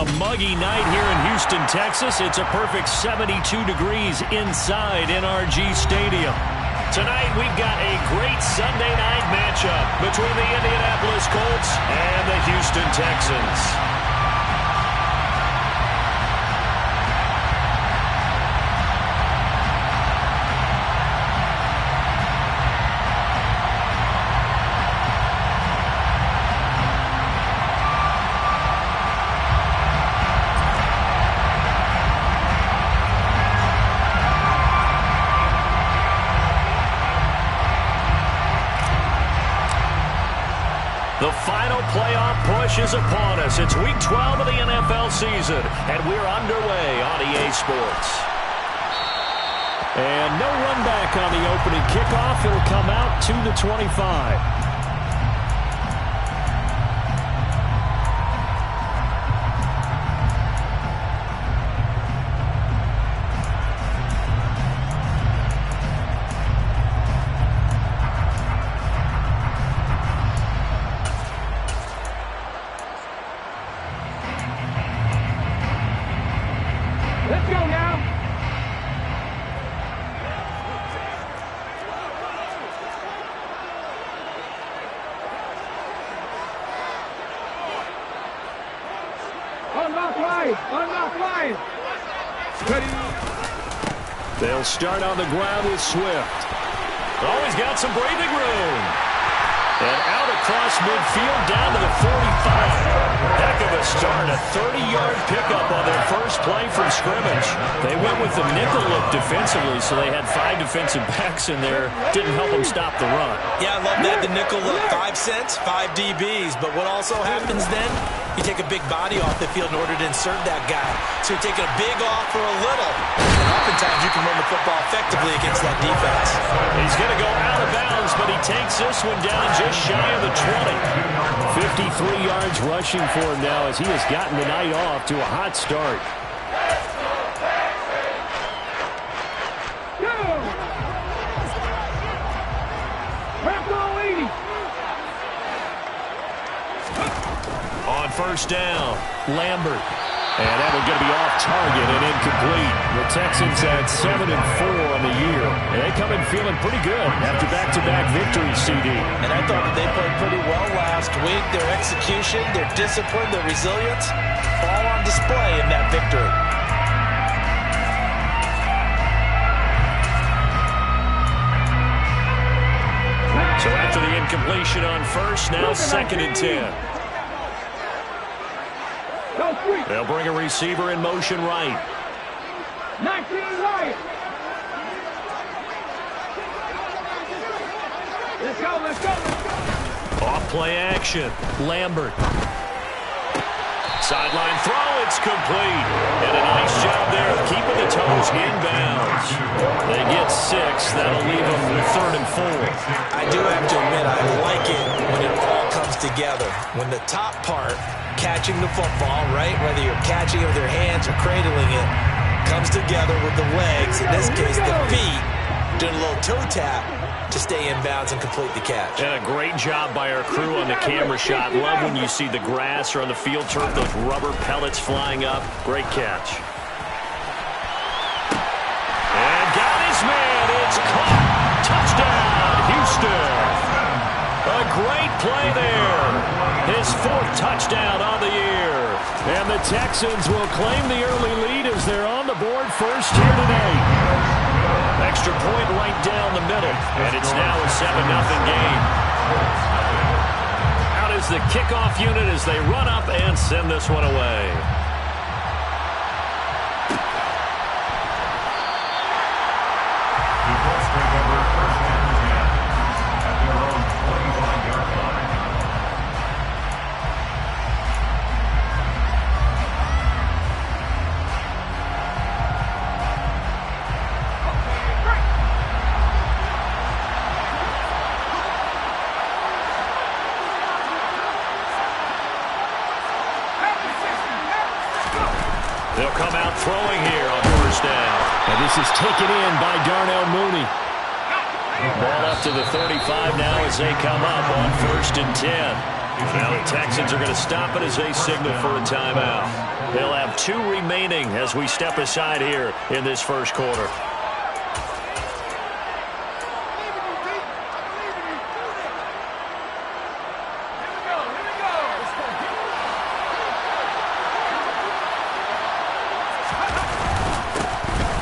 a muggy night here in Houston, Texas. It's a perfect 72 degrees inside NRG Stadium. Tonight, we've got a great Sunday night matchup between the Indianapolis Colts and the Houston Texans. The final playoff push is upon us. It's Week 12 of the NFL season, and we're underway on EA Sports. And no run back on the opening kickoff. It'll come out to the 25. They'll start on the ground with Swift. Oh, he's got some breathing room. And out across midfield down to the 45. Heck of a start. A 30-yard pickup on their first play from scrimmage. They went with the nickel look defensively, so they had 5 defensive backs in there. Didn't help them stop the run. Yeah, I love that. The nickel look. 5 cents, 5 DBs. But what also happens then? You take a big body off the field in order to insert that guy. So you're taking a big off for a little. And oftentimes you can run the football effectively against that defense. He's going to go out of bounds, but he takes this one down just shy of the 20. 53 yards rushing for him now as he has gotten the night off to a hot start. On first down, Lambert. And that one's going to be off target and incomplete. The Texans had 7-4 on the year. And they come in feeling pretty good after back-to-back victories, CD. And I thought that they played pretty well last week. Their execution, their discipline, their resilience, all on display in that victory. So after the incompletion on first, now 2nd and 10. They'll bring a receiver in motion right. 19 right. Let's go, let's go, let's go. Off play action. Lambert. Sideline throw, it's complete. And a nice job there of keeping the toes inbounds. They get 6. That'll leave them 3rd and 4. I do have to admit, I like it when it all comes together. When the top part, catching the football, right, whether you're catching it with your hands or cradling it, comes together with the legs, in this case the feet, doing a little toe tap to stay in bounds and complete the catch. And a great job by our crew on the camera shot. Love when you see the grass or on the field turf, those rubber pellets flying up. Great catch. And got his man. It's caught. Touchdown, Houston. A great play there. His 4th touchdown on the year. And the Texans will claim the early lead as they're on the board first here today. Extra point right down the middle, and it's now a 7-0 game. Out is the kickoff unit as they run up and send this one away. They'll come out throwing here on first down. And this is taken in by Darnell Mooney. Ball up to the 35 now as they come up on 1st and 10. Now the Texans are going to stop it as they signal for a timeout. They'll have 2 remaining as we step aside here in this first quarter.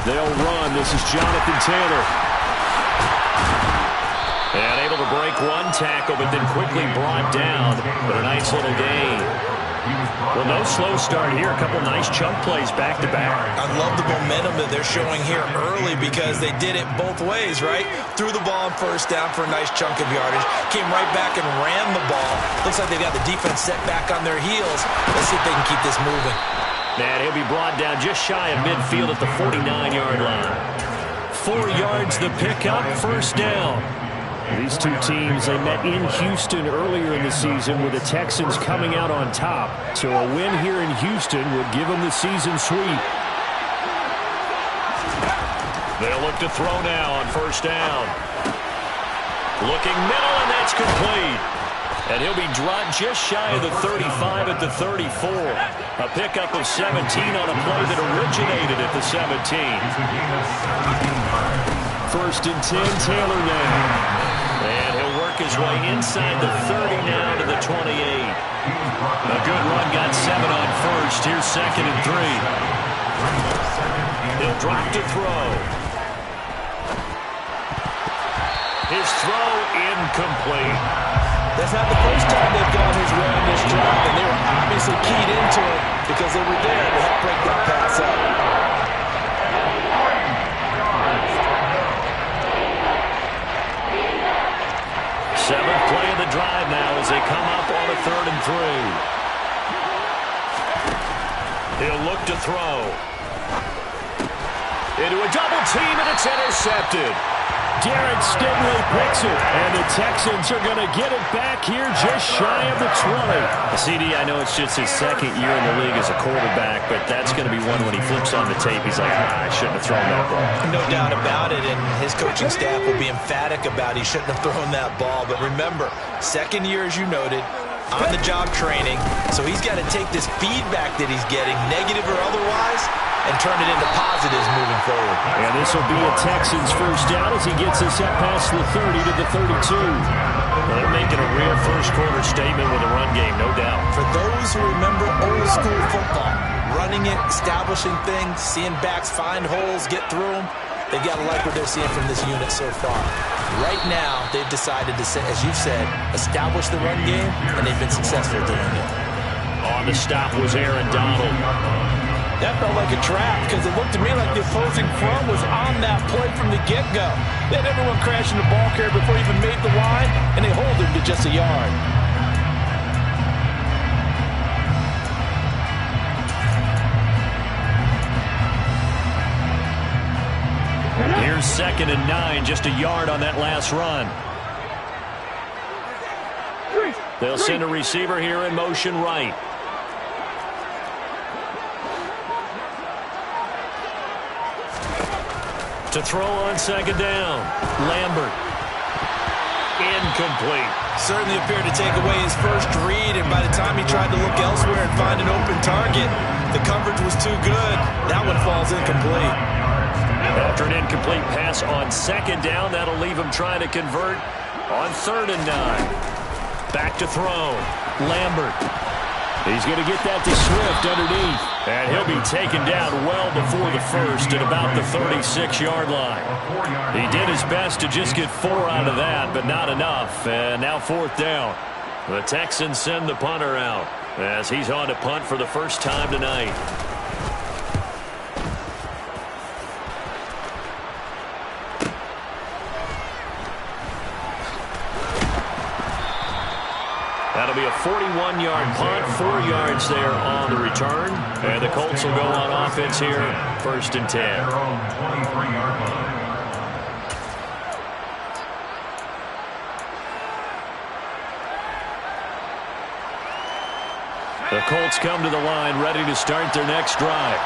They'll run. This is Jonathan Taylor. And able to break one tackle, but then quickly brought down. But a nice little gain. Well, no slow start here. A couple nice chunk plays back-to-back. I love the momentum that they're showing here early because they did it both ways, right? Threw the ball on first down for a nice chunk of yardage. Came right back and ran the ball. Looks like they got the defense set back on their heels. Let's see if they can keep this moving. And he'll be brought down just shy of midfield at the 49-yard line. 4 yards the pickup, first down. These two teams, they met in Houston earlier in the season with the Texans coming out on top. So a win here in Houston would give them the season sweep. They'll look to throw now on first down. Looking middle, and that's complete. And he'll be dropped just shy of the 35 at the 34. A pickup of 17 on a play that originated at the 17. First and 10, Taylor now. And he'll work his way inside the 30 now to the 28. A good run, got 7 on first. Here's second and 3. He'll drop to throw. His throw incomplete. That's not the first time they've gone his way on this drive, and they were obviously keyed into it because they were there to help break that pass up. Seventh play of the drive now as they come up on a 3rd and 3. He'll look to throw. Into a double team, and it's intercepted. Derek Stingley picks it, and the Texans are going to get it back here just shy of the 20. CD, I know it's just his 2nd year in the league as a quarterback, but that's going to be one when he flips on the tape, he's like, I shouldn't have thrown that ball. No doubt about it, and his coaching staff will be emphatic about he shouldn't have thrown that ball. But remember, 2nd year, as you noted, on-the-job training, so he's got to take this feedback that he's getting, negative or otherwise, and turn it into positives moving forward. And this will be a Texans first down as he gets us up past the 30 to the 32. Well, they're making a real first-quarter statement with a run game, no doubt. For those who remember old-school football, running it, establishing things, seeing backs find holes, get through them, they've got to like what they're seeing from this unit so far. Right now, they've decided to, as you've said, establish the run game, and they've been successful doing it. On the stop was Aaron Donald. That felt like a trap because it looked to me like the opposing front was on that play from the get-go. They had everyone crashing the ball carrier before he even made the line, and they hold him to just a yard. Here's 2nd and 9, just a yard on that last run. They'll send a receiver here in motion right. To throw on 2nd down. Lambert. Incomplete. Certainly appeared to take away his first read, and by the time he tried to look elsewhere and find an open target, the coverage was too good. That one falls incomplete. After an incomplete pass on 2nd down, that'll leave him trying to convert on 3rd and 9. Back to throw. Lambert. He's going to get that to Swift underneath. And he'll be taken down well before the first at about the 36-yard line. He did his best to just get 4 out of that, but not enough. And now 4th down. The Texans send the punter out as he's on to punt for the first time tonight. That'll be a 41-yard punt, 4 yards there on the return. And the Colts will go on offense here, 1st and 10. The Colts come to the line ready to start their next drive.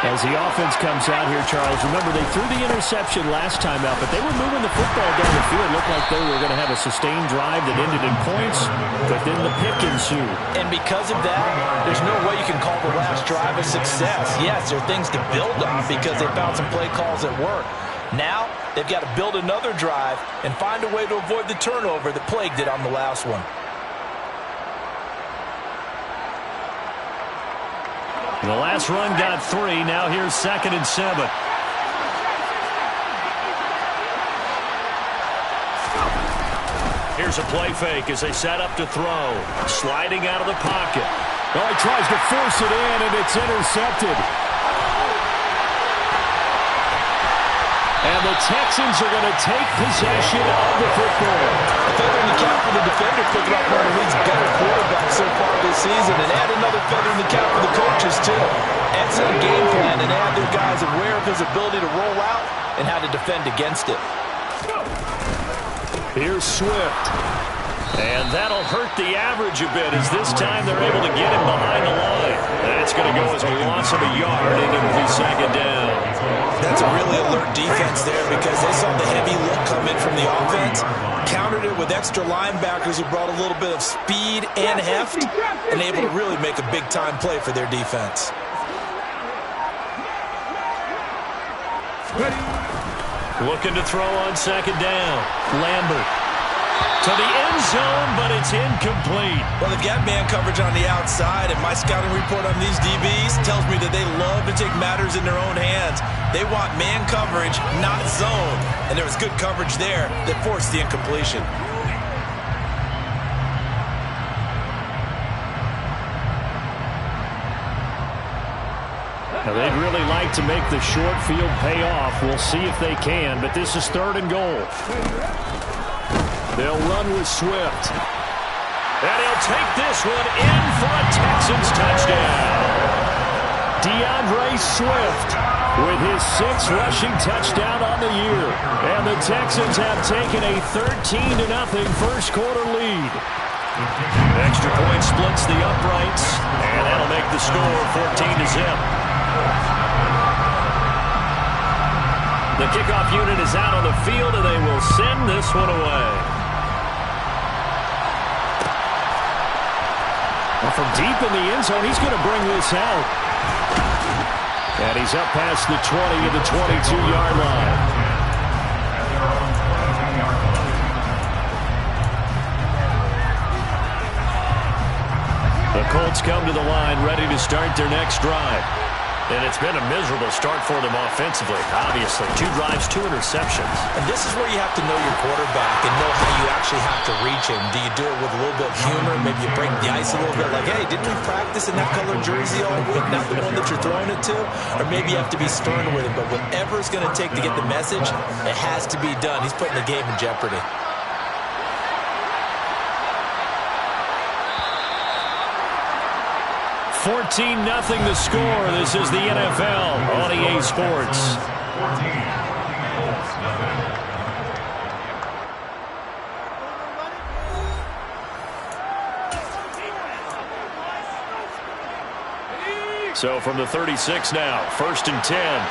As the offense comes out here, Charles, remember they threw the interception last time out, but they were moving the football down the field. Looked like they were going to have a sustained drive that ended in points, but then the pick ensued. And because of that, there's no way you can call the last drive a success. Yes, there are things to build on because they found some play calls that work. Now, they've got to build another drive and find a way to avoid the turnover that plagued it on the last one. The last run got 3. Now here's 2nd and 7. Here's a play fake as they set up to throw. Sliding out of the pocket. Oh, he tries to force it in, and it's intercepted. And the Texans are going to take possession of the football. A feather in the cap for the defender, picking up one of the league's better quarterbacks so far this season, and add another feather in the cap for the coaches, too. Excellent game plan, and have their guys aware of his ability to roll out and how to defend against it. Here's Swift. And that'll hurt the average a bit as this time they're able to get him behind the line. That's going to go as a loss of a yard and it'll be 2nd down. That's a really alert defense there because they saw the heavy look come in from the offense, countered it with extra linebackers who brought a little bit of speed and heft, and able to really make a big-time play for their defense. Looking to throw on 2nd down. Lambert. To the end zone, but it's incomplete. Well, they've got man coverage on the outside, and my scouting report on these DBs tells me that they love to take matters in their own hands. They want man coverage, not zone. And there was good coverage there that forced the incompletion. Now, they'd really like to make the short field pay off. We'll see if they can, but this is 3rd and goal. They'll run with Swift. And he'll take this one in for a Texans touchdown. DeAndre Swift with his 6th rushing touchdown on the year. And the Texans have taken a 13-0 first quarter lead. Extra point splits the uprights, and that'll make the score 14-0. The kickoff unit is out on the field, and they will send this one away. From deep in the end zone, he's going to bring this out. And he's up past the 20 at the 22-yard line. The Colts come to the line, ready to start their next drive. And it's been a miserable start for them offensively, obviously. 2 drives, 2 interceptions. And this is where you have to know your quarterback and know how you actually have to reach him. Do you do it with a little bit of humor? Maybe you break the ice a little bit like, hey, didn't we practice in that color jersey all week? Not the one that you're throwing it to? Or maybe you have to be stern with him. But whatever it's going to take to get the message, it has to be done. He's putting the game in jeopardy. 14-0 the score. This is the NFL on EA Sports. So from the 36 now, 1st and 10.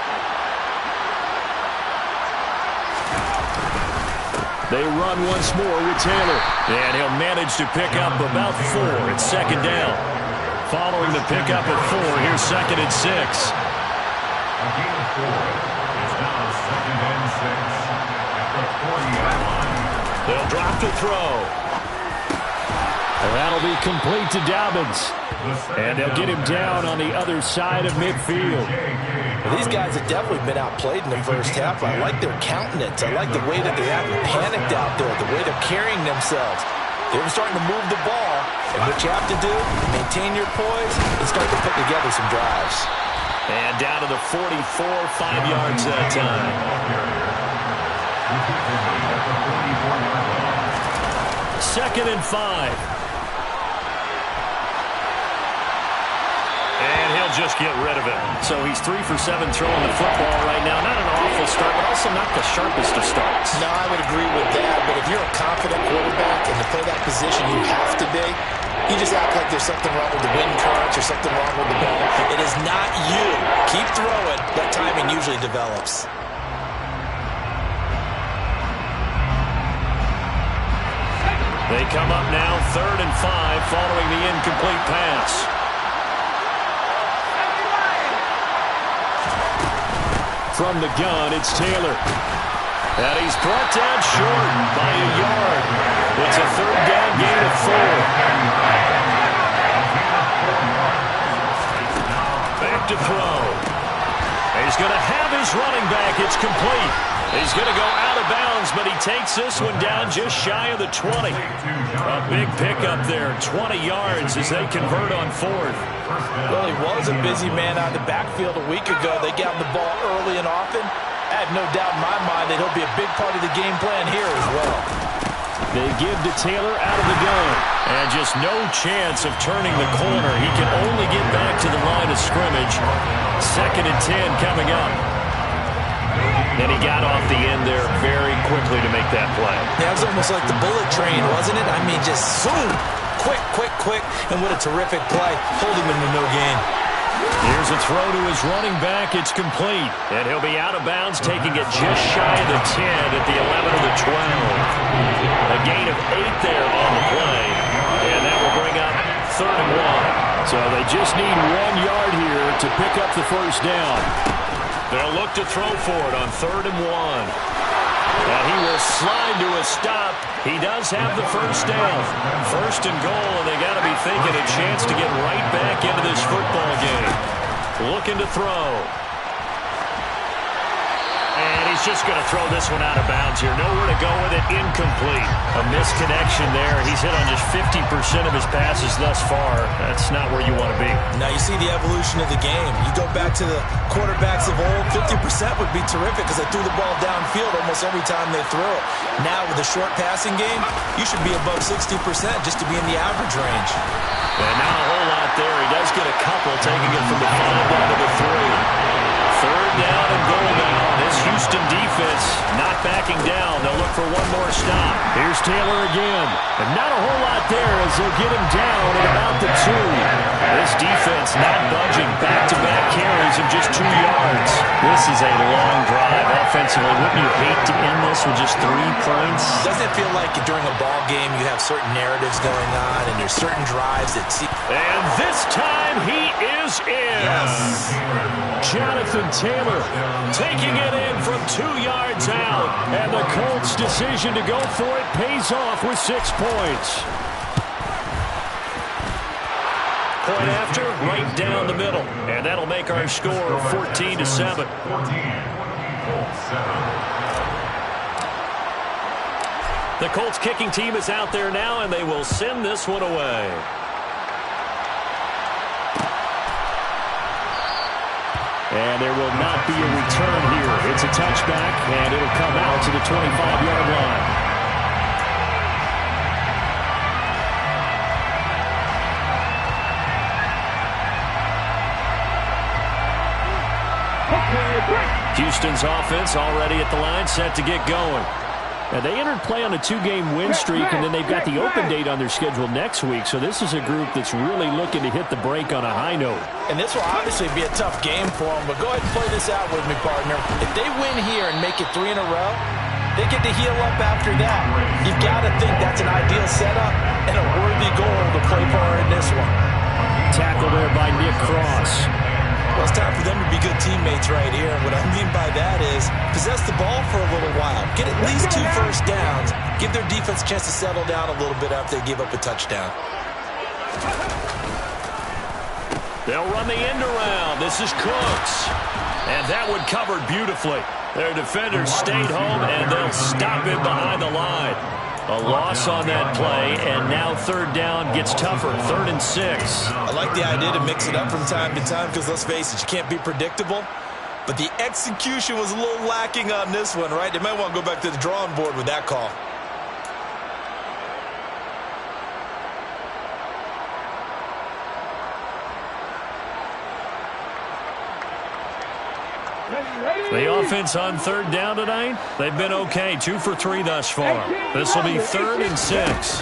They run once more with Taylor. And he'll manage to pick up about 4. It's 2nd down. Following the pickup at 4, here's 2nd and 6. They'll drop to throw. And that'll be complete to Dobbins. And they'll get him down on the other side of midfield. Well, these guys have definitely been outplayed in the first half. I like their countenance. I like the way that they haven't panicked out there, the way they're carrying themselves. They're starting to move the ball, and what you have to do, maintain your poise, and start to put together some drives. And down to the 44, 5 yards that time. 2nd and 5. And he'll just get rid of it. So he's 3 for 7 throwing the football right now. Not an awful start, but also not the sharpest of starts. No, I would agree with that. But if you're a confident quarterback and to play that position, you have to be. You just act like there's something wrong with the wind currents or something wrong with the ball. It is not you. Keep throwing. That timing usually develops. They come up now 3rd and 5 following the incomplete pass. From the gun, it's Taylor. And he's brought down short by a yard. It's a 3rd down gain of 4. Back to throw. He's going to have his running back. It's complete. He's going to go out of bounds, but he takes this one down just shy of the 20. A big pickup there, 20 yards as they convert on 4th. Well, he was a busy man out of the backfield a week ago. They got him the ball early and often. I have no doubt in my mind that he'll be a big part of the game plan here as well. They give to Taylor out of the gun. And just no chance of turning the corner. He can only get back to the line of scrimmage. 2nd and 10 coming up. And he got off the end there very quickly to make that play. Yeah, it was almost like the bullet train, wasn't it? I mean, just zoom. Quick, quick, quick. And what a terrific play. Hold him into no gain. Here's a throw to his running back. It's complete. And he'll be out of bounds, taking it just shy of the 10 at the 11 of the 12. A gain of 8 there on the play. And that will bring up 3rd and 1. So they just need 1 yard here to pick up the 1st down. They'll look to throw for it on 3rd and 1. And he will slide to a stop. He does have the 1st down. 1st and goal, and they got to be thinking a chance to get right back into this football game. Looking to throw. And he's just going to throw this one out of bounds here. Nowhere to go with it. Incomplete. A misconnection there. He's hit on just 50% of his passes thus far. That's not where you want to be. Now you see the evolution of the game. You go back to the quarterbacks of old, 50% would be terrific because they threw the ball downfield almost every time they threw it. Now with the short passing game, you should be above 60% just to be in the average range. And not a whole lot there. He does get a couple, taking it from the 5 down to the 3. 3rd down and goal now. This Houston defense not backing down. They'll look for one more stop. Here's Taylor again. And not a whole lot there as they'll get him down at about the 2. This defense not budging. Back-to-back carries of just 2 yards. This is a long drive offensively. Wouldn't you hate to end this with just 3 points? Doesn't it feel like during a ball game you have certain narratives going on and there's certain drives that see... And this time he is in. Yes. Jonathan Taylor taking it in from 2 yards out. And the Colts' decision to go for it pays off with 6 points. Point after, right down the middle. And that'll make our score 14-7. The Colts kicking team is out there now, and they will send this one away. And there will not be a return here. It's a touchback, and it'll come out to the 25-yard line. Houston's offense already at the line, set to get going. Now, they entered play on a 2-game win streak, and then they've got the open date on their schedule next week. So this is a group that's really looking to hit the break on a high note. And this will obviously be a tough game for them, but go ahead and play this out with me, partner. If they win here and make it 3 in a row, they get to heal up after that. You've got to think that's an ideal setup and a worthy goal to play for in this one. Tackle there by Nick Cross. Well, it's time for them to be good teammates right here. And what I mean by that is possess the ball for a little while. Get at least 2 first downs. Give their defense a chance to settle down a little bit after they give up a touchdown. They'll run the end around. This is Cooks. And that one covered beautifully. Their defenders stayed home, and they'll stop him behind the line. A loss on that play, and now 3rd down gets tougher. 3rd and 6. I like the idea to mix it up from time to time because, let's face it, you can't be predictable. But the execution was a little lacking on this one, right? They might want to go back to the drawing board with that call. The offense on 3rd down tonight, they've been okay. 2 for 3 thus far. This will be 3rd and 6.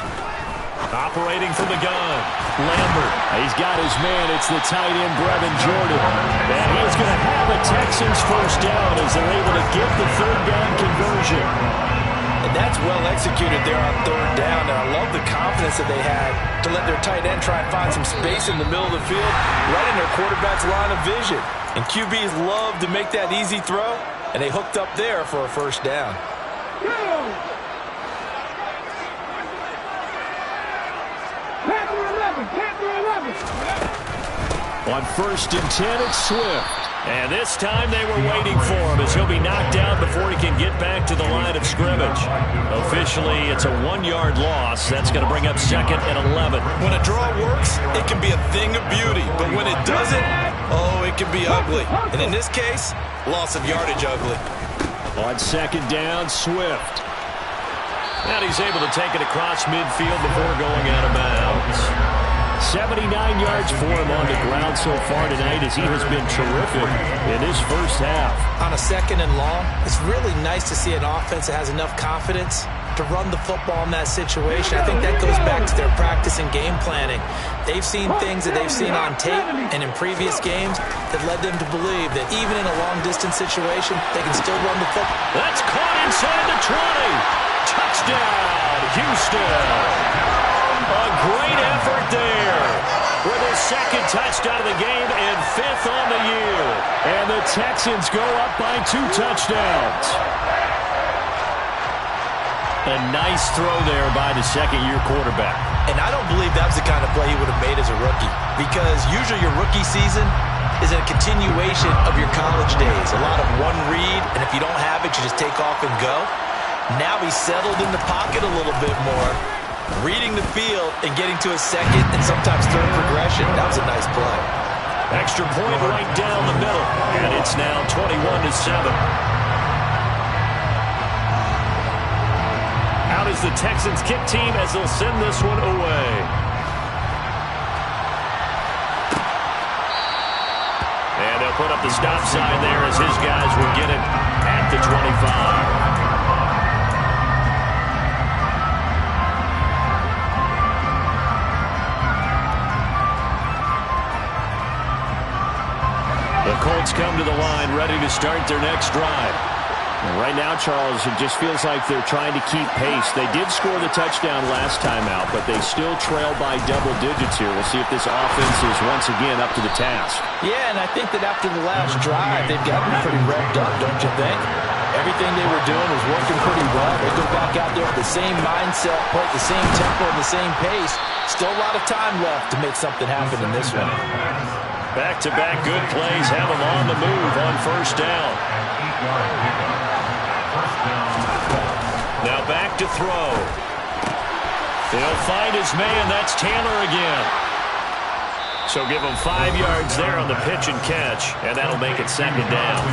Operating from the gun, Lambert. He's got his man. It's the tight end, Brevin Jordan. And he's going to have a Texans first down as they're able to get the third down conversion. And that's well executed there on third down. And I love the confidence that they had to let their tight end try and find some space in the middle of the field, right in their quarterback's line of vision. And QBs love to make that easy throw, and they hooked up there for a first down. On 1st and 10, it's Swift. And this time they were waiting for him as he'll be knocked down before he can get back to the line of scrimmage. Officially, it's a 1-yard loss. That's going to bring up 2nd and 11. When a draw works, it can be a thing of beauty. But when it doesn't, oh, it can be ugly. And in this case, loss of yardage ugly. On 2nd down, Swift. And he's able to take it across midfield before going out of bounds. 79 yards for him on the ground so far tonight as he has been terrific in his first half. On a 2nd and long, it's really nice to see an offense that has enough confidence to run the football in that situation. I think that goes back to their practice and game planning. They've seen things that they've seen on tape and in previous games that led them to believe that even in a long-distance situation, they can still run the football. That's caught inside the 20. Touchdown, Houston. A great effort there for their 2nd touchdown of the game and 5th on the year. And the Texans go up by 2 touchdowns. A nice throw there by the 2nd-year quarterback. And I don't believe that was the kind of play he would have made as a rookie, because usually your rookie season is a continuation of your college days. A lot of one read, and if you don't have it, you just take off and go. Now he's settled in the pocket a little bit more, reading the field and getting to a 2nd and sometimes 3rd progression. That was a nice play. Extra point right down the middle, and it's now 21-7. Out is the Texans kick team as they'll send this one away. And they'll put up the stop sign there as his guys will get it at the 25. The Colts come to the line ready to start their next drive. And right now, Charles, it just feels like they're trying to keep pace. They did score the touchdown last time out, but they still trail by double digits here. We'll see if this offense is once again up to the task. Yeah, and I think that after the last drive, they've gotten pretty revved up, don't you think? Everything they were doing was working pretty well. They go back out there with the same mindset, play at the same tempo and the same pace. Still a lot of time left to make something happen in this one. Back-to-back good plays have him on the move on 1st down. Now back to throw. He'll find his man. That's Taylor again. So give him 5 yards there on the pitch and catch, and that'll make it 2nd down.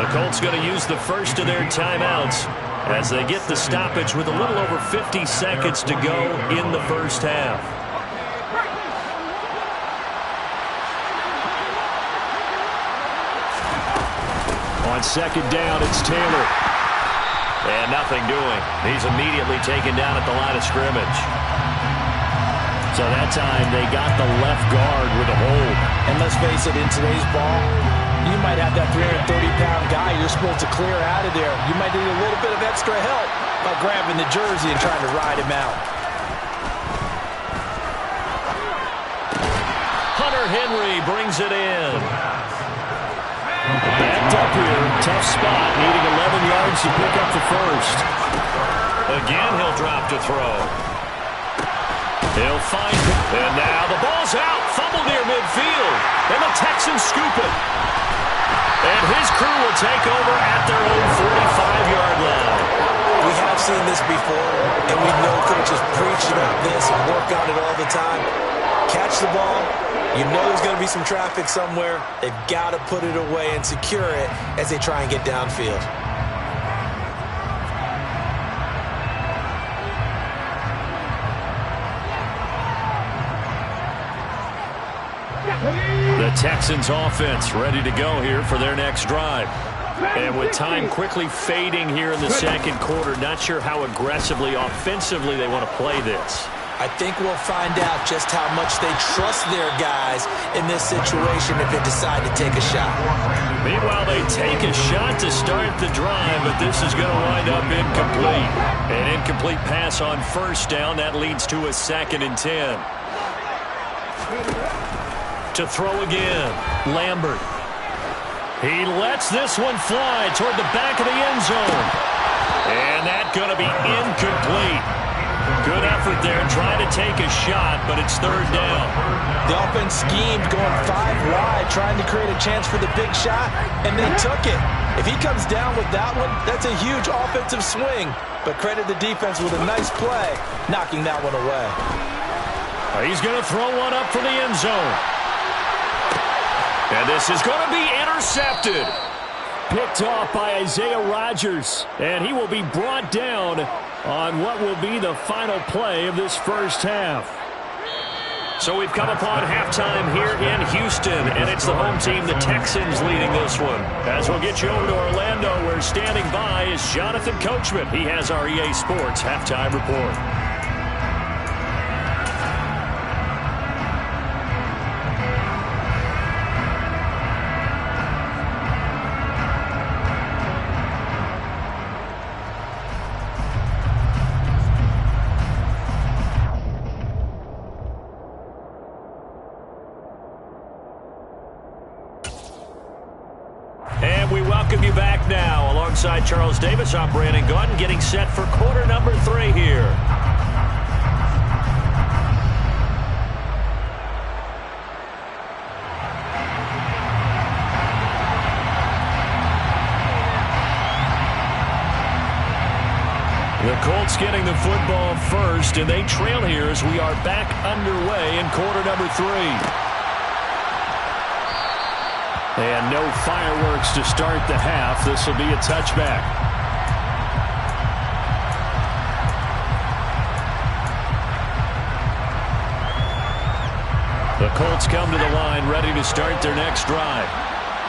The Colts going to use the first of their timeouts as they get the stoppage with a little over 50 seconds to go in the first half. On 2nd down, it's Taylor. And nothing doing. He's immediately taken down at the line of scrimmage. So that time they got the left guard with a hold. And let's face it, in today's ball, you might have that 330-pound guy you're supposed to clear out of there. You might need a little bit of extra help by grabbing the jersey and trying to ride him out. Hunter Henry brings it in. Backed up here, tough spot, needing 11 yards to pick up the first. Again, he'll drop to throw. He'll find it, and now the ball's out, fumble near midfield, and the Texans scoop it. And his crew will take over at their own 45-yard line. We have seen this before, and we know coaches preach about this and work on it all the time. Catch the ball. You know there's going to be some traffic somewhere. They've got to put it away and secure it as they try and get downfield. The Texans offense ready to go here for their next drive. And with time quickly fading here in the 2nd quarter, not sure how aggressively, offensively they want to play this. I think we'll find out just how much they trust their guys in this situation if they decide to take a shot. Meanwhile, they take a shot to start the drive, but this is going to wind up incomplete. An incomplete pass on first down. That leads to a 2nd and 10. To throw again, Lambert. He lets this one fly toward the back of the end zone. And that's going to be incomplete. Good effort there, trying to take a shot, but it's 3rd down. The offense schemed going 5 wide, trying to create a chance for the big shot, and they took it. If he comes down with that one, that's a huge offensive swing. But credit the defense with a nice play, knocking that one away. He's going to throw one up for the end zone. And this is going to be intercepted. Picked off by Isaiah Rodgers. And he will be brought down on what will be the final play of this first half. So we've come upon halftime here in Houston, and it's the home team, the Texans, leading this one. As we'll get you over to Orlando, where standing by is Jonathan Coachman. He has our EA Sports halftime report. Welcome you back now. Alongside Charles Davis, I'm Brandon Gaudin, getting set for quarter number 3 here. The Colts getting the football first, and they trail here as we are back underway in quarter number 3. And no fireworks to start the half. This will be a touchback. The Colts come to the line, ready to start their next drive.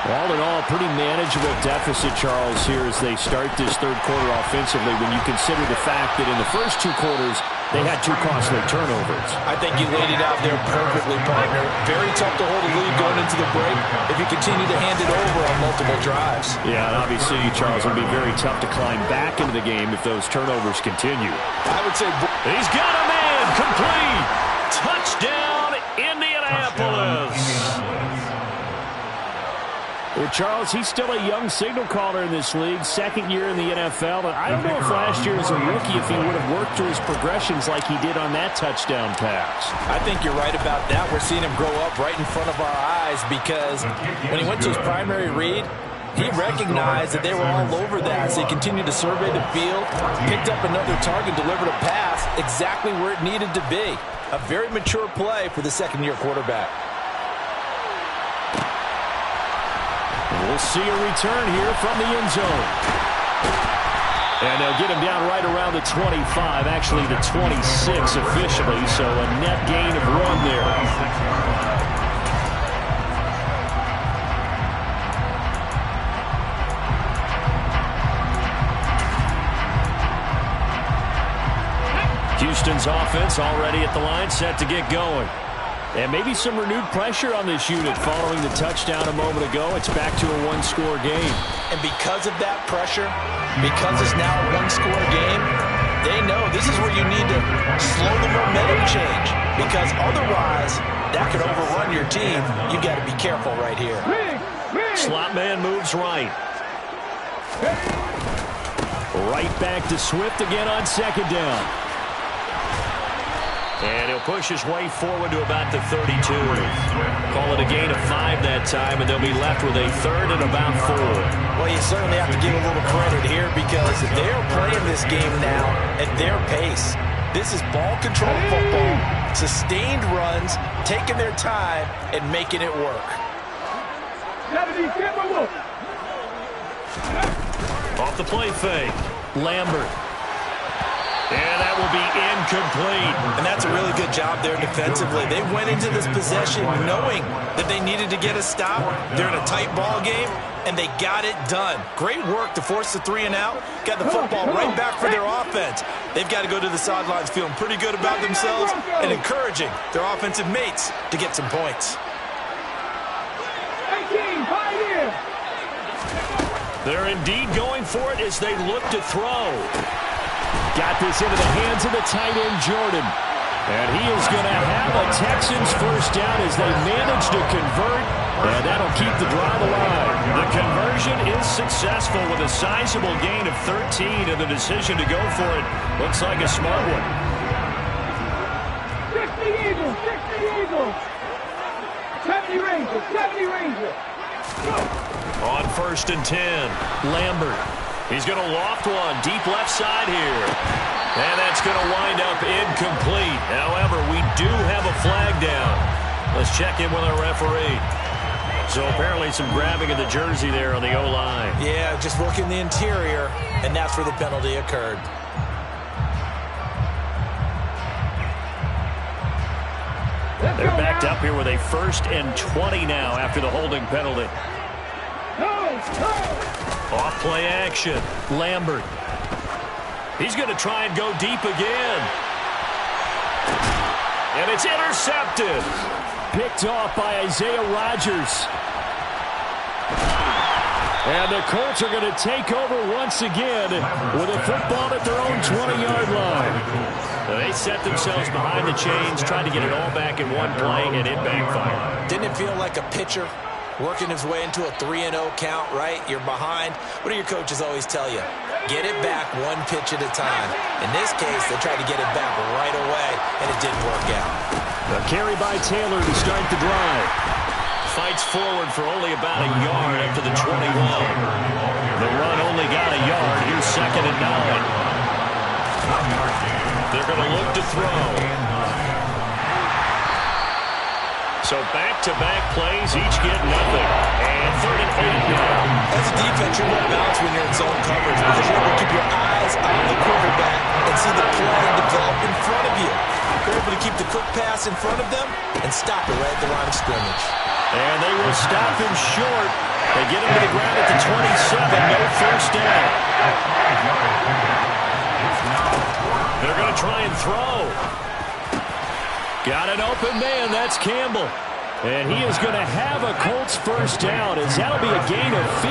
All in all, pretty manageable deficit, Charles, here as they start this third quarter offensively when you consider the fact that in the first 2 quarters, they had 2 costly turnovers. I think you laid it out there perfectly, partner. Very tough to hold a lead going into the break if you continue to hand it over on multiple drives. Yeah, and obviously, Charles, it would be very tough to climb back into the game if those turnovers continue. I would say he's got a man complete. Touchdown, Indianapolis. Well, Charles, he's still a young signal caller in this league, 2nd year in the NFL. But I don't know if last year as a rookie if he would have worked through his progressions like he did on that touchdown pass. I think you're right about that. We're seeing him grow up right in front of our eyes because when he went to his primary read, he recognized that they were all over that. So he continued to survey the field, picked up another target, delivered a pass exactly where it needed to be. A very mature play for the 2nd-year quarterback. We'll see a return here from the end zone. And they'll get him down right around the 25, actually the 26 officially, so a net gain of 1 there. Houston's offense already at the line, set to get going. And maybe some renewed pressure on this unit following the touchdown a moment ago. It's back to a 1-score game. And because of that pressure, because it's now a 1-score game, they know this is where you need to slow the momentum change. Because otherwise, that could overrun your team. You've got to be careful right here. Slot man moves right. Right back to Swift again on 2nd down. And he'll push his way forward to about the 32. Call it a gain of 5 that time, and they'll be left with a 3rd and about 4. Well, you certainly have to give a little credit here because they're playing this game now at their pace. This is ball control football, sustained runs, taking their time, and making it work. Off the play fake, Lambert. And that will be incomplete. And that's a really really good job there defensively. They went into this possession knowing that they needed to get a stop. They're in a tight ball game, and they got it done. Great work to force the 3 and out. Got the football right back for their offense. They've got to go to the sidelines feeling pretty good about themselves and encouraging their offensive mates to get some points. 18, 5 years. They're indeed going for it as they look to throw. Got this into the hands of the tight end, Jordan. And he is going to have a Texans first down as they manage to convert, and that'll keep the drive alive. The conversion is successful with a sizable gain of 13, and the decision to go for it looks like a smart one. 60 Eagles, 60 Eagles. 70 Rangers, 70 Rangers. Go. On 1st and 10, Lambert. He's going to loft one deep left side here. And that's going to wind up incomplete. However, we do have a flag down. Let's check in with our referee. So apparently some grabbing of the jersey there on the O-line. Yeah, just working the interior, and that's where the penalty occurred. They're backed up here with a 1st and 20 now after the holding penalty. Off play action. Lambert. He's going to try and go deep again. And it's intercepted. Picked off by Isaiah Rodgers. And the Colts are going to take over once again with a football at their own 20-yard line. Now they set themselves behind the chains, trying to get it all back in one play, and it backfired. Didn't it feel like a pitcher working his way into a 3-0 count, right? You're behind. What do your coaches always tell you? Get it back one pitch at a time. In this case, they tried to get it back right away, and it didn't work out. A carry by Taylor to start the drive. Fights forward for only about a yard up to the 21. The run only got a yard. Here's 2nd and 9. They're going to look to throw. So back-to-back plays, each get nothing. And 3rd and 8 now. As a defense, you're more balanced when you're in zone coverage because you're able to keep your eyes on the quarterback and see the play develop in front of you. You're able to keep the quick pass in front of them and stop it right at the line of scrimmage. And they will stop him short. They get him to the ground at the 27. No first down. They're going to try and throw. Got an open man. That's Campbell. And he is going to have a Colts first down as that'll be a gain of 15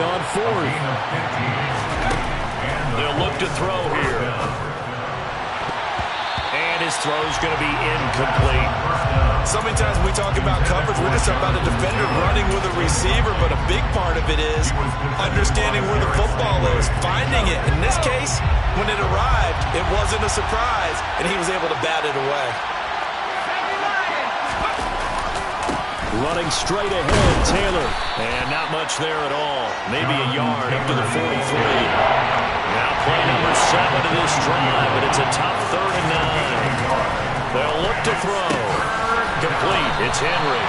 on 4th. They'll look to throw here. And his throw's going to be incomplete. So many times when we talk about coverage, we're just about a defender running with a receiver, but a big part of it is understanding where the football is, finding it. In this case, when it arrived, it wasn't a surprise, and he was able to bat it away. Running straight ahead, Taylor. And not much there at all. Maybe a yard up to the 43. Now play number 7 of this drive, but it's a tough 3rd and 9. They'll look to throw. Complete. It's Henry.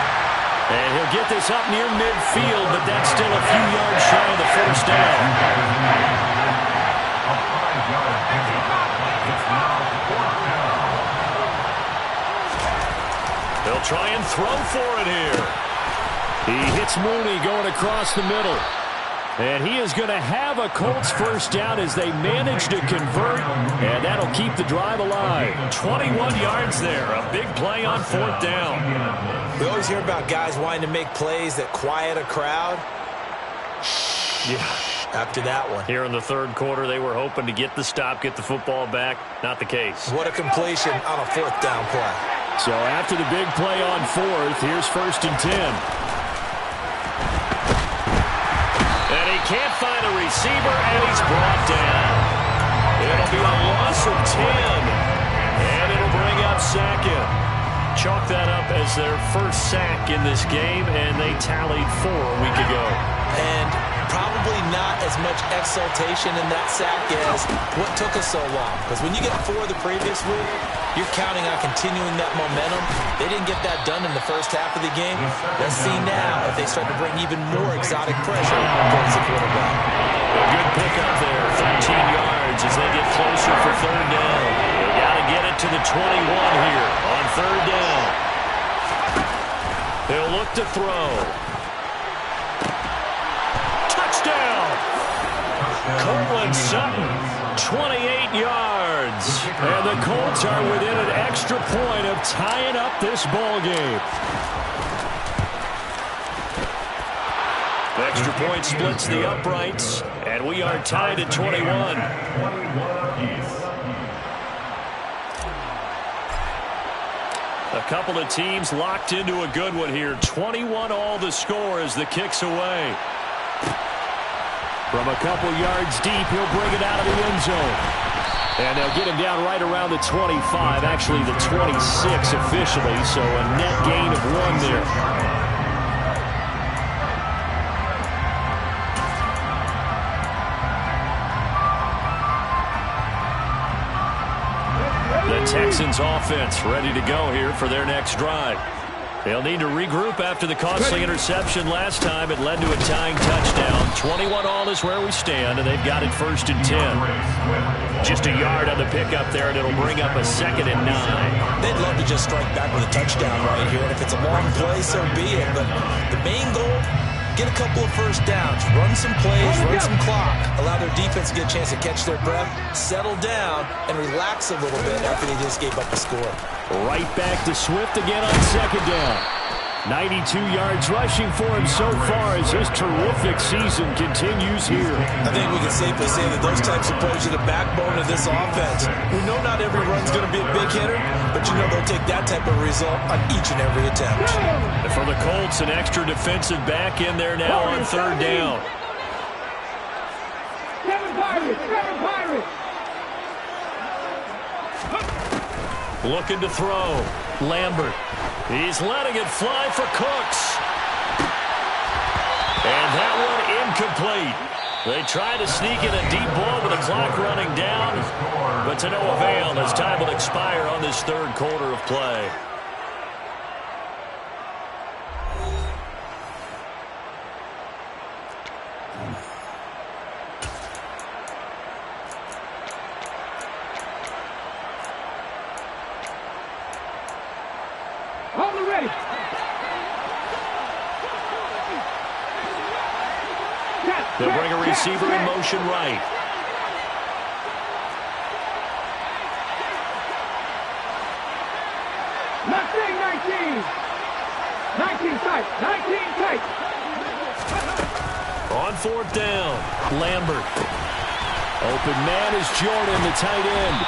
And he'll get this up near midfield, but that's still a few yards shy of the first down. They'll try and throw for it here. He hits Mooney going across the middle. And he is going to have a Colts first down as they manage to convert, and that'll keep the drive alive. 21 yards there, a big play on 4th down. We always hear about guys wanting to make plays that quiet a crowd. Yeah. After that one. Here in the 3rd quarter, they were hoping to get the stop, get the football back. Not the case. What a completion on a 4th down play. So after the big play on 4th, here's 1st and 10. And he can't find a receiver, and he's brought down. It'll be a loss of 10. And it'll bring up Sackett. Chalk that up as their first sack in this game, and they tallied 4 a week ago. And probably not as much exultation in that sack as what took us so long. Because when you get 4 the previous week, you're counting on continuing that momentum. They didn't get that done in the first half of the game. Let's see now if they start to bring even more exotic pressure towards the quarterback. A good pickup there, 13 yards as they get closer for 3rd down. They got to get it to the 21 here. to throw. Touchdown! Courtland Sutton, 28 yards. And the Colts are within an extra point of tying up this ball game. The extra point splits the uprights, and we are tied at 21. A couple of teams locked into a good one here. 21 all the score as the kick's away. From a couple yards deep, he'll bring it out of the end zone. And they'll get him down right around the 25, actually the 26 officially, so a net gain of 1 there. The Texans offense ready to go here for their next drive. They'll need to regroup after the costly interception last time. It led to a tying touchdown. 21 all is where we stand, and they've got it 1st and 10. Just a yard on the pickup there, and it'll bring up a 2nd and 9. They'd love to just strike back with a touchdown right here. And if it's a long play, so be it. But the main goal, get a couple of first downs, run some plays, run some clock, allow their defense to get a chance to catch their breath, settle down, and relax a little bit after they just gave up a score. Right back to Swift again on 2nd down. 92 yards rushing for him so far as his terrific season continues here. I think we can safely say that those types of plays are the backbone of this offense. We know not every run's going to be a big hitter, but you know they'll take that type of result on each and every attempt. And for the Colts, an extra defensive back in there now on 3rd down. Kevin Pirates! Looking to throw. Lambert. He's letting it fly for Cooks. And that one incomplete. They try to sneak in a deep ball with the clock running down, but to no avail as time will expire on this 3rd quarter of play. Hold it ready. They'll bring a receiver in motion right. Mustang 19. 19 tight. 19 tight. On 4th down, Lambert. Open man is Jordan, the tight end.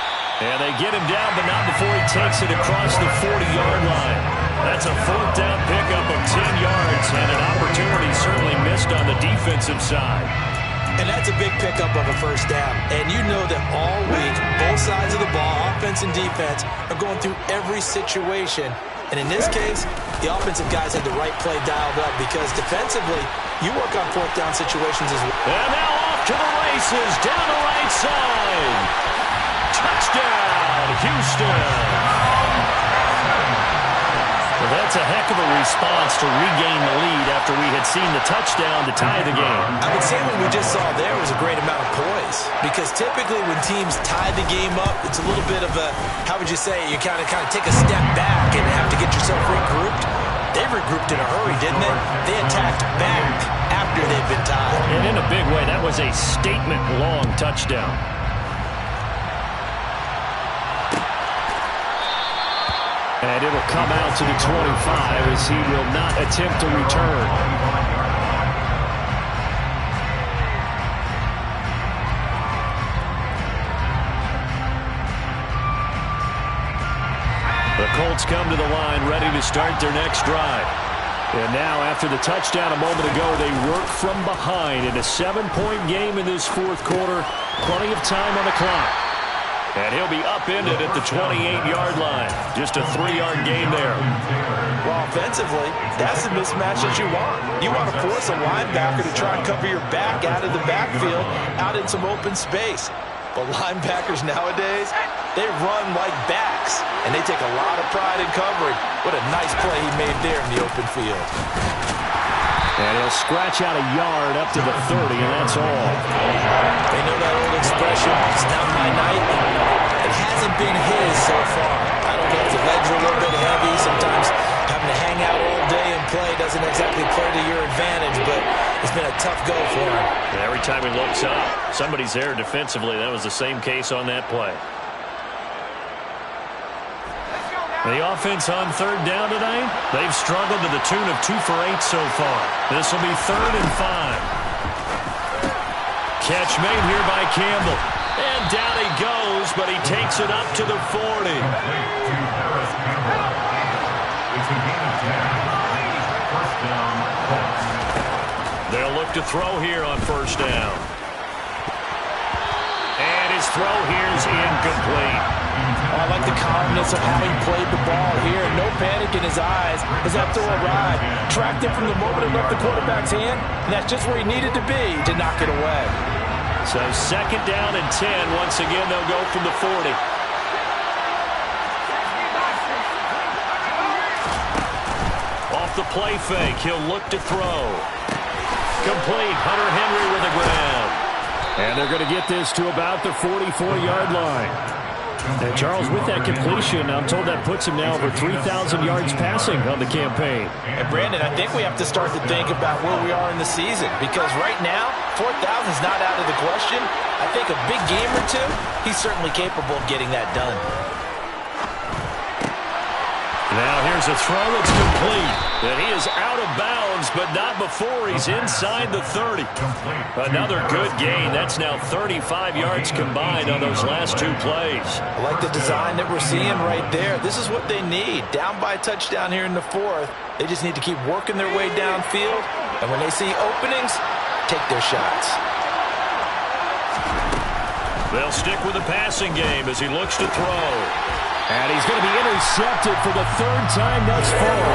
And they get him down, but not before he takes it across the 40-yard line. That's a 4th down pickup of 10 yards, and an opportunity certainly missed on the defensive side. And that's a big pickup of a 1st down. And you know that all week, both sides of the ball, offense and defense, are going through every situation. And in this case, the offensive guys had the right play dialed up because defensively, you work on 4th down situations as well. And now off to the races, down the right side. Touchdown, Houston. Well, that's a heck of a response to regain the lead after we had seen the touchdown to tie the game. I would say what we just saw there was a great amount of poise because typically when teams tie the game up, it's a little bit of a, how would you say, you kind of take a step back and have to get yourself regrouped. They regrouped in a hurry, didn't they? They attacked back after they'd been tied. And in a big way, that was a statement-long touchdown. And it'll come out to the 25 as he will not attempt to return. The Colts come to the line ready to start their next drive. And now after the touchdown a moment ago, they work from behind in a 7-point game in this 4th quarter. Plenty of time on the clock. And he'll be upended at the 28-yard line. Just a 3-yard gain there. Well, offensively, that's the mismatch that you want. You want to force a linebacker to try and cover your back out of the backfield, out in some open space. But linebackers nowadays, they run like backs, and they take a lot of pride in covering. What a nice play he made there in the open field. And he'll scratch out a yard up to the 30, and that's all. They know that old expression, it's not my night. It hasn't been his so far. I don't know if the legs are a little bit heavy. Sometimes having to hang out all day and play doesn't It's been a tough go for him. And every time he looks up, somebody's there defensively. That was the same case on that play. The offense on third down tonight, they've struggled to the tune of 2 for 8 so far. This will be 3rd and 5. Catch made here by Campbell. And down he goes, but he takes it up to the 40. They'll look to throw here on first down. And his throw here is incomplete. I like the calmness of how he played the ball here. No panic in his eyes as that throw arrived. Tracked it from the moment it left the quarterback's hand, and that's just where he needed to be to knock it away. So 2nd down and 10. Once again, they'll go from the 40. Off the play fake, he'll look to throw. Complete. Hunter Henry with the ground. And they're going to get this to about the 44-yard line. And Charles, with that completion, I'm told that puts him now over 3,000 yards passing on the campaign. And Brandon, I think we have to start to think about where we are in the season, because right now, 4,000 is not out of the question. I think a big game or two, he's certainly capable of getting that done. Now here's a throw that's complete. And he is out of bounds, but not before he's inside the 30. Another good gain. That's now 35 yards combined on those last 2 plays. I like the design that we're seeing right there. This is what they need. Down by a touchdown here in the 4th. They just need to keep working their way downfield. And when they see openings, take their shots. They'll stick with the passing game as he looks to throw. And he's going to be intercepted for the 3rd time thus far.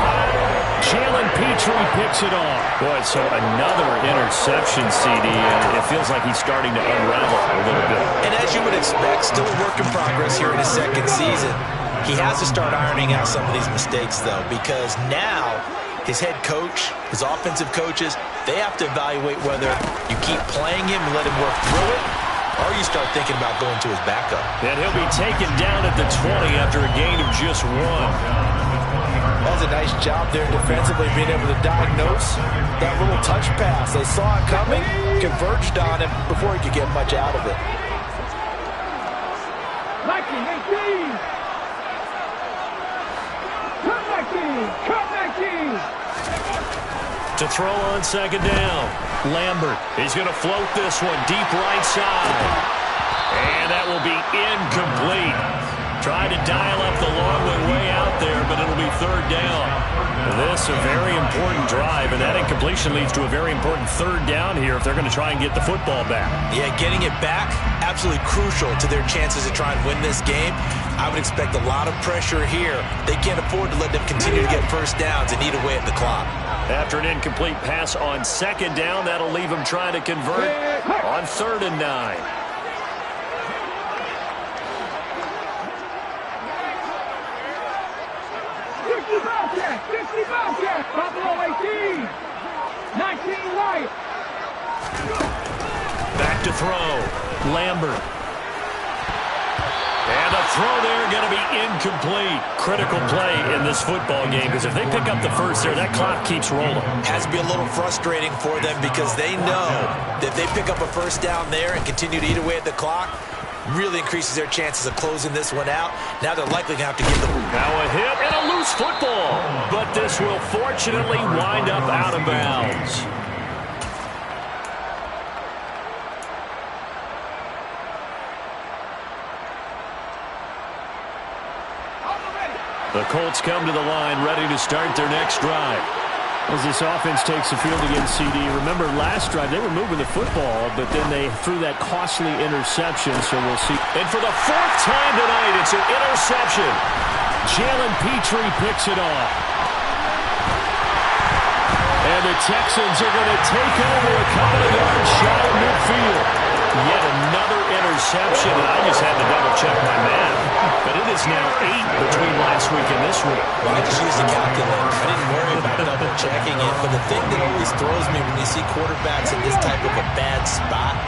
Jalen Petrie picks it off. Boy, so another interception, CD. It feels like he's starting to unravel a little bit. And as you would expect, still a work in progress here in his 2nd season. He has to start ironing out some of these mistakes, though, because now his head coach, his offensive coaches, they have to evaluate whether you keep playing him and let him work through it, or you start thinking about going to his backup. And he'll be taken down at the 20 after a gain of just 1. That was a nice job there defensively, being able to diagnose that little touch pass. They saw it coming, converged on him before he could get much out of it. 19, 18. Cut back in. To throw on 2nd down. Lambert. He's going to float this one deep right side. And that will be incomplete. Tried to dial up the long way out there, but it'll be 3rd down. This a very important drive, and that incompletion leads to a very important 3rd down here if they're going to try and get the football back. Yeah, getting it back, absolutely crucial to their chances to try and win this game. I would expect a lot of pressure here. They can't afford to let them continue to get first downs and eat away at the clock. After an incomplete pass on 2nd down, that'll leave them trying to convert on 3rd and 9. Buffalo 18. 19 right. Back to throw. Lambert. And the throw there going to be incomplete. Critical play in this football game, because if they pick up the first there, that clock keeps rolling. Has to be a little frustrating for them because they know that if they pick up a first down there and continue to eat away at the clock, really increases their chances of closing this one out. Now they're likely going to have to give them. Now a hit and a loose football. But this will fortunately wind up out of bounds. The Colts come to the line ready to start their next drive. As this offense takes the field against CD, remember last drive they were moving the football, but then they threw that costly interception, so we'll see. And for the 4th time tonight, it's an interception. Jalen Petrie picks it off. And the Texans are going to take over a couple of yards shy of midfield. Yet another interception, and I just had to double-check my math. But it is now 8 between last week and this week. Well, I just used a calculator. I didn't worry about double-checking it. But the thing that always throws me when you see quarterbacks in this type of a bad spot,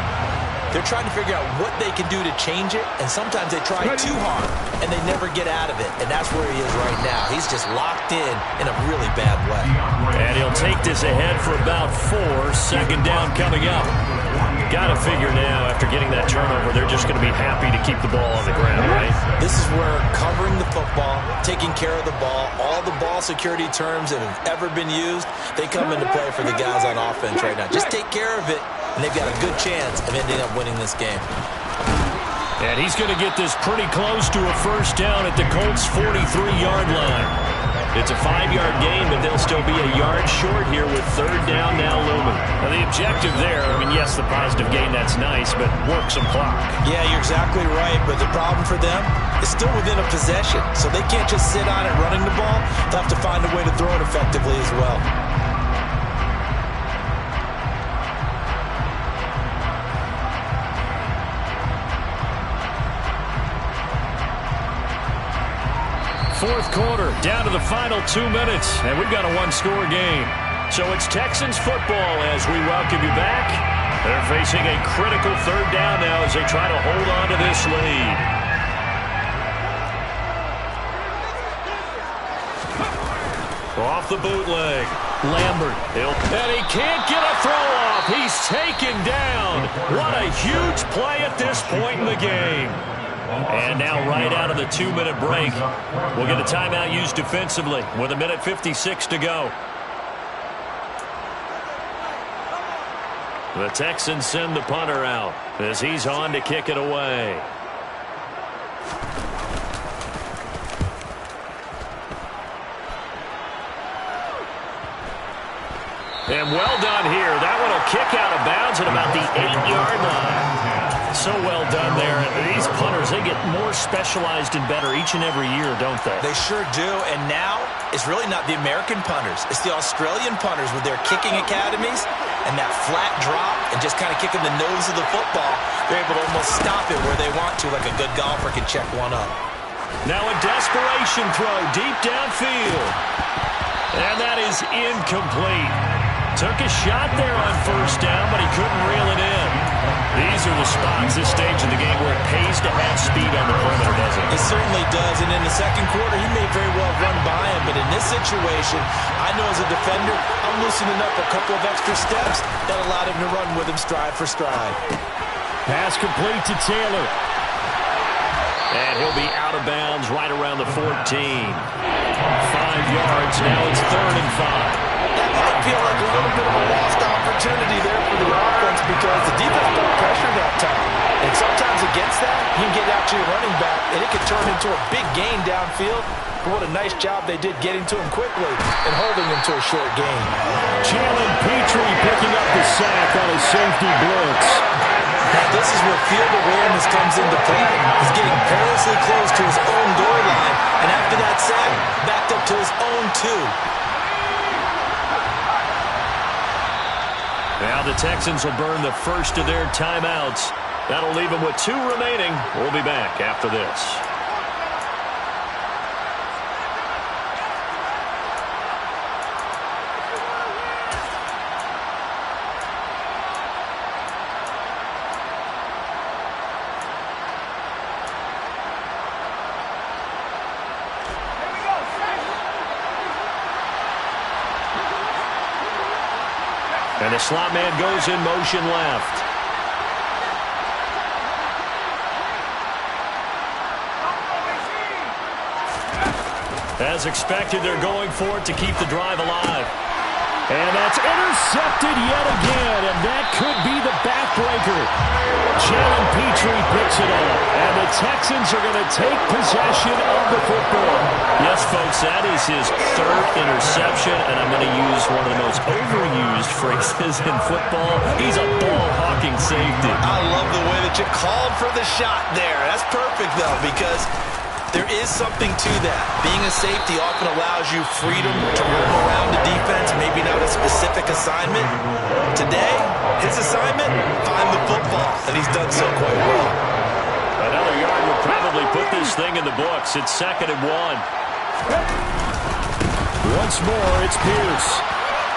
they're trying to figure out what they can do to change it, and sometimes they try too hard, and they never get out of it. And that's where he is right now. He's just locked in a really bad way. And he'll take this ahead for about 4. Second down coming up. Got to figure now, after getting that turnover, they're just going to be happy to keep the ball on the ground, right? This is where covering the football, taking care of the ball, all the ball security terms that have ever been used, they come into play for the guys on offense right now. Just take care of it, and they've got a good chance of ending up winning this game. And he's going to get this pretty close to a first down at the Colts' 43-yard line. It's a 5-yard gain, but they'll still be a yard short here with third down now looming. Now, the objective there, I mean, yes, the positive gain, that's nice, but work some clock. Yeah, you're exactly right, but the problem for them is still within a possession, so they can't just sit on it running the ball. They'll have to find a way to throw it effectively as well. Fourth quarter, down to the final 2 minutes, and we've got a one-score game. So it's Texans football as we welcome you back. They're facing a critical third down now as they try to hold on to this lead. Off the bootleg. Lambert. And he can't get a throw off. He's taken down. What a huge play at this point in the game. And now right out of the 2-minute break, we'll get a timeout used defensively with 1:56 to go. The Texans send the punter out as he's on to kick it away. And well done here. That one will kick out of bounds at about the 8-yard line. So well done there. These punters, they get more specialized and better each and every year, don't they? They sure do. And now it's really not the American punters. It's the Australian punters with their kicking academies and that flat drop and just kind of kicking the nose of the football. They're able to almost stop it where they want to, like a good golfer can check one up. Now a desperation throw deep downfield. And that is incomplete. Took a shot there on first down, but he couldn't reel it in. These are the spots, this stage of the game, where it pays to have speed on the perimeter, doesn't it? It certainly does, and in the second quarter, he may very well run by him, but in this situation, I know as a defender, I'm loosening up a couple of extra steps that allowed him to run with him stride for stride. Pass complete to Taylor. And he'll be out of bounds right around the 14. 5 yards, now it's 3rd and 5. That might feel like a little bit of a lost opportunity there for the offense because the defense got pressure that time. And sometimes against that, you can get out to your running back, and it could turn into a big gain downfield. But what a nice job they did getting to him quickly and holding him to a short gain. Jalen Petrie picking up the sack on a safety blitz. Now this is where field awareness comes into play. He's getting perilously close to his own goal line, and after that sack, backed up to his own 2. Now the Texans will burn the first of their timeouts. That'll leave them with 2 remaining. We'll be back after this. And the slot man goes in motion left. As expected, they're going for it to keep the drive alive. And that's intercepted yet again, and that could be the backbreaker. Jalen Petrie picks it up, and the Texans are going to take possession of the football. Yes, folks, that is his 3rd interception, and I'm going to use one of the most overused phrases in football. He's a ball-hawking safety. I love the way that you called for the shot there. That's perfect, though, because there is something to that. Being a safety often allows you freedom to roam around the defense, maybe not a specific assignment. Today, his assignment, find the football, and he's done so quite well. Another yard would probably put this thing in the books. It's 2nd and 1. Once more, it's Pierce.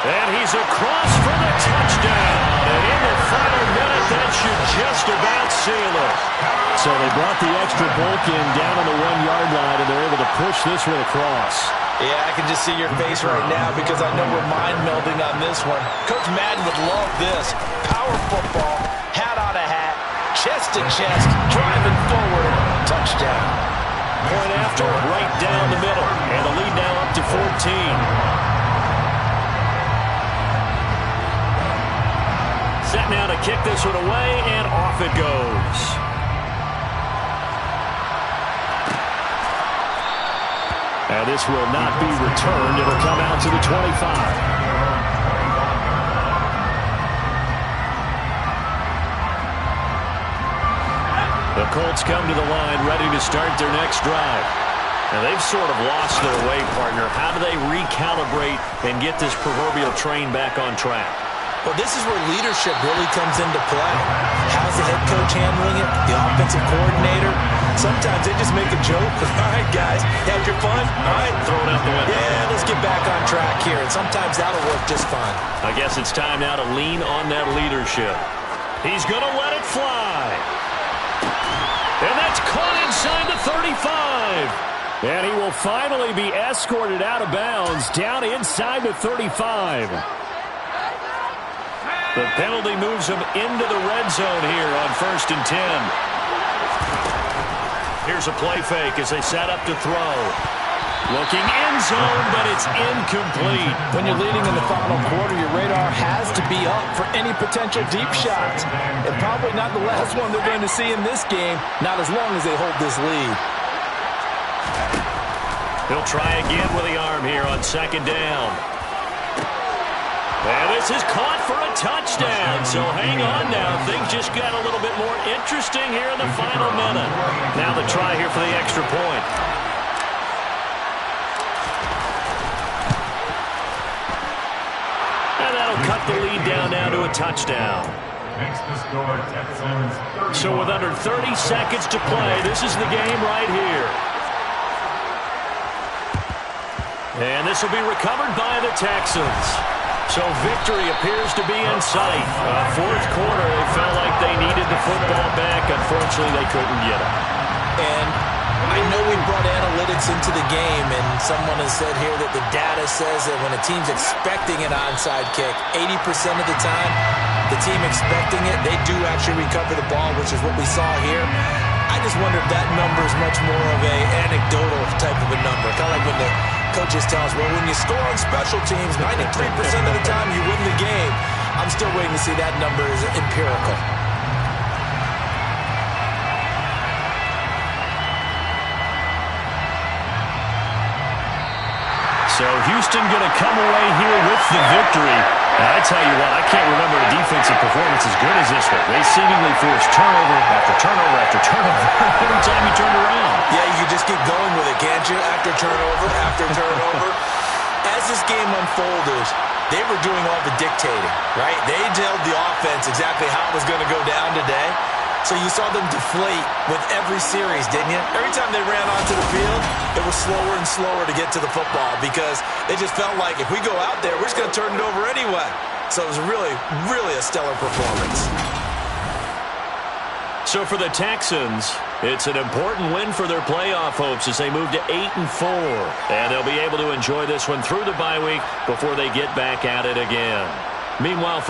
And he's across for the touchdown. And in the final minute, that should just about seal it. So they brought the extra bulk in down on the 1-yard line, and they're able to push this one across. Yeah, I can just see your face right now because I know we're mind-melding on this one. Coach Madden would love this. Power football, hat on a hat, chest to chest, driving forward, touchdown. Point after, right down the middle. And the lead now up to 14. Set now to kick this one away, and off it goes. And this will not be returned. It'll come out to the 25. The Colts come to the line, ready to start their next drive. And they've sort of lost their way, partner. How do they recalibrate and get this proverbial train back on track? Well, this is where leadership really comes into play. How's the head coach handling it? The offensive coordinator? Sometimes they just make a joke. All right, guys, had your fun? All right. Throw it out the window. Yeah, let's get back on track here. And sometimes that'll work just fine. I guess it's time now to lean on that leadership. He's going to let it fly. And that's caught inside the 35. And he will finally be escorted out of bounds down inside the 35. The penalty moves him into the red zone here on 1st and 10. Here's a play fake as they set up to throw. Looking end zone, but it's incomplete. When you're leading in the final quarter, your radar has to be up for any potential deep shots. And probably not the last one they're going to see in this game, not as long as they hold this lead. He'll try again with the arm here on 2nd down. And this is caught for a touchdown. So hang on now. Things just got a little bit more interesting here in the final minute. Now the try here for the extra point. And that'll cut the lead down now to a touchdown. So with under 30 seconds to play, this is the game right here. And this will be recovered by the Texans. So victory appears to be in sight. 4th quarter, they felt like they needed the football back. Unfortunately, they couldn't get it. And I know we brought analytics into the game, and someone has said here that the data says that when a team's expecting an onside kick, 80% of the time, the team expecting it, they do actually recover the ball, which is what we saw here. I just wonder if that number is much more of a anecdotal type of a number. Kind of like when the coaches tell us, well, when you score on special teams, 93% of the time you win the game. I'm still waiting to see that number is empirical. So Houston going to come away here with the victory. And I tell you what, I can't remember a defensive performance as good as this one. They seemingly forced turnover after turnover after turnover every time you turned around. Yeah, you just keep going with it, can't you? After turnover, after turnover. As this game unfolded, they were doing all the dictating, right? They told the offense exactly how it was going to go down today. So you saw them deflate with every series, didn't you? Every time they ran onto the field, it was slower and slower to get to the football because it just felt like if we go out there, we're just going to turn it over anyway. So it was really, really a stellar performance. So for the Texans, it's an important win for their playoff hopes as they move to 8-4. And they'll be able to enjoy this one through the bye week before they get back at it again. Meanwhile,